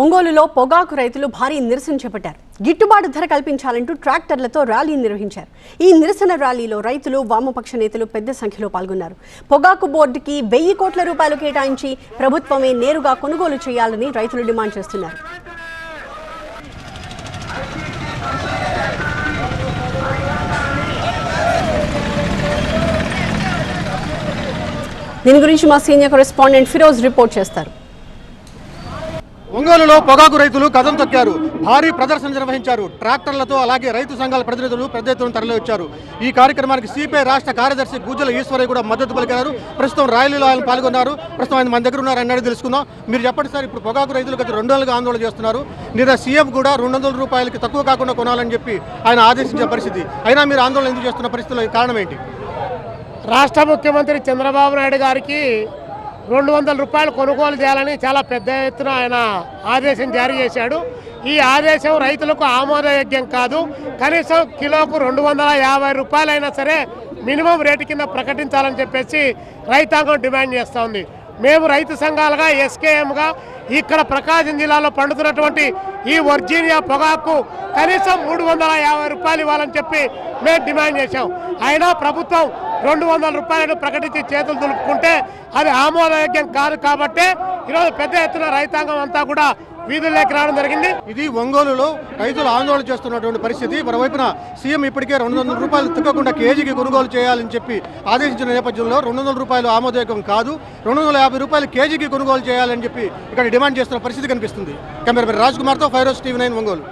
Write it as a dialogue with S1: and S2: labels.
S1: ఒంగోలులో పొగాకు రైతులు భారీ నిరసన చేపట్టారు. గిట్టుబాటు ధర కల్పించాలంటూ ట్రాక్టర్లతో ర్యాలీ నిర్వహించారు. ఈ నిరసన ర్యాలీలో రైతులు, వామపక్ష నేతలు పెద్ద సంఖ్యలో పాల్గొన్నారు. పొగాకు బోర్డుకి 1000 కోట్ల రూపాయలు కేటాయించి ప్రభుత్వమే నేరుగా కొనుగోలు చేయాలని రైతులు డిమాండ్ చేస్తున్నారు. దీని గురించి మా సీనియర్ కరెస్పాండెంట్ ఫిరోజ్ రిపోర్ట్ చేస్తారు.
S2: ఒంగోలులో పొగాకు రైతులు కదం తొక్కారు. భారీ ప్రదర్శన నిర్వహించారు. ట్రాక్టర్లతో అలాగే రైతు సంఘాల ప్రతినిధులు పెద్ద ఎత్తున తరలివచ్చారు. ఈ కార్యక్రమానికి సిపిఐ రాష్ట్ర కార్యదర్శి గుజ్జల ఈశ్వరయ్య కూడా మద్దతు పలికారు. ప్రస్తుతం ర్యాలీలో ఆయన పాల్గొన్నారు. ప్రస్తుతం ఆయన మన దగ్గర ఉన్నారు. అన్నది తెలుసుకుందాం. మీరు చెప్పండి సార్, ఇప్పుడు పొగాకు రైతులు గత 2 నెలలుగా ఆందోళన చేస్తున్నారు. నిన్న సీఎం కూడా 200 రూపాయలకి తక్కువ కాకుండా కొనాలని చెప్పి ఆయన ఆదేశించిన పరిస్థితి. అయినా మీరు ఆందోళన ఎందుకు చేస్తున్న పరిస్థితుల్లో కారణం ఏంటి?
S3: రాష్ట్ర ముఖ్యమంత్రి చంద్రబాబు నాయుడు గారికి 200 రూపాయలు కొనుగోలు చేయాలని చాలా పెద్ద ఎత్తున ఆయన ఆదేశం జారీ చేశాడు. ఈ ఆదేశం రైతులకు ఆమోదయోగ్యం కాదు. కనీసం కిలోకు 250 రూపాయలైనా సరే మినిమం రేటు కింద ప్రకటించాలని చెప్పేసి రైతాంగం డిమాండ్ చేస్తూ ఉంది. మేము రైతు సంఘాలుగా ఎస్కేఎంగా ఇక్కడ ప్రకాశం జిల్లాలో పండుతున్నటువంటి ఈ వర్జీనియా పొగాకు కనీసం 350 రూపాయలు ఇవ్వాలని చెప్పి మేము డిమాండ్ చేశాం. అయినా ప్రభుత్వం 200 రూపాయలను ప్రకటించి చేతులు దులుపుకుంటే అది ఆమోదయోగ్యం కాదు. కాబట్టి ఈరోజు పెద్ద ఎత్తున రైతాంగం అంతా కూడా వీధుల్లోకి రావడం జరిగింది.
S2: ఇది ఒంగోలులో రైతులు ఆందోళన చేస్తున్నటువంటి పరిస్థితి. మరోవైపున సీఎం ఇప్పటికే 200 రూపాయలు తగ్గకుండా కేజీకి కొనుగోలు చేయాలని చెప్పి ఆదేశించిన నేపథ్యంలో 200 రూపాయలు ఆమోదయోగ్యం కాదు, 250 రూపాయలు కేజీకి కొనుగోలు చేయాలని చెప్పి ఇక్కడ డిమాండ్ చేస్తున్న పరిస్థితి కనిపిస్తుంది. కెమెరామెన్ రాజ్ కుమార్తో ఫైరోజ్ టీవీ 9 ఒంగోలు.